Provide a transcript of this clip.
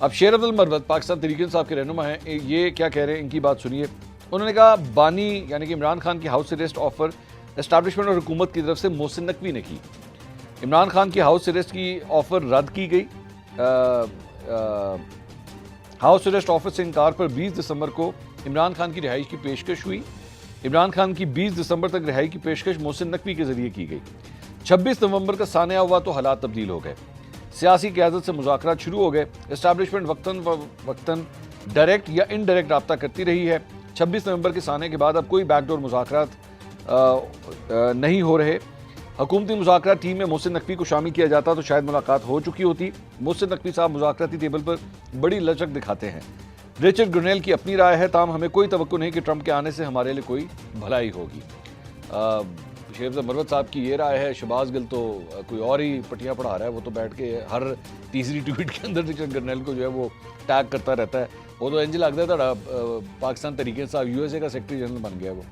अब शेर अब्दुल मरवत पाकिस्तान तहरीक इंसाफ के रहनुमा हैं, ये क्या कह रहे हैं, इनकी बात सुनिए। उन्होंने कहा बानी यानी कि इमरान खान की हाउस अरेस्ट ऑफर एस्टैब्लिशमेंट और हुकूमत की तरफ से मोहसिन नकवी ने की। इमरान खान की हाउस अरेस्ट की ऑफर रद्द की गई। हाउस अरेस्ट ऑफर से इनकार पर 20 दिसंबर को इमरान खान की रिहाई की पेशकश हुई। इमरान खान की 20 दिसंबर तक रिहाई की पेशकश मोहसिन नकवी के जरिए की गई। 26 नवंबर का सानिया हुआ तो हालात तब्दील हो गए। सियासी क़यादत से मुज़ाकरात शुरू हो गए। इस्टेब्लिशमेंट वक्तन डायरेक्ट या इनडायरेक्ट रब्ता करती रही है। 26 नवंबर के साने के बाद अब कोई बैकडोर मुज़ाकरात नहीं हो रहे। हुकूमती मुज़ाकरात टीम में मोहसिन नकवी को शामिल किया जाता तो शायद मुलाकात हो चुकी होती। मोहसिन नकवी साहब मुज़ाकराती टेबल पर बड़ी लचक दिखाते हैं। रिचर्ड ग्रनेल की अपनी राय है, ताम हमें कोई तवक्को नहीं कि ट्रंप के आने से हमारे लिए कोई भलाई होगी। शेर अब्दुल मरवत साहब की ये राय है। शहबाज गिल तो कोई और ही पटियाँ पढ़ा रहा है, वो तो बैठ के हर तीसरी ट्वीट के अंदर रिचर्ड ग्रनेल को जो है वो टैग करता रहता है। वो तो इंज लगता है पाकिस्तान तरीके साहब USA का सेक्रेटरी जनरल बन गया वो।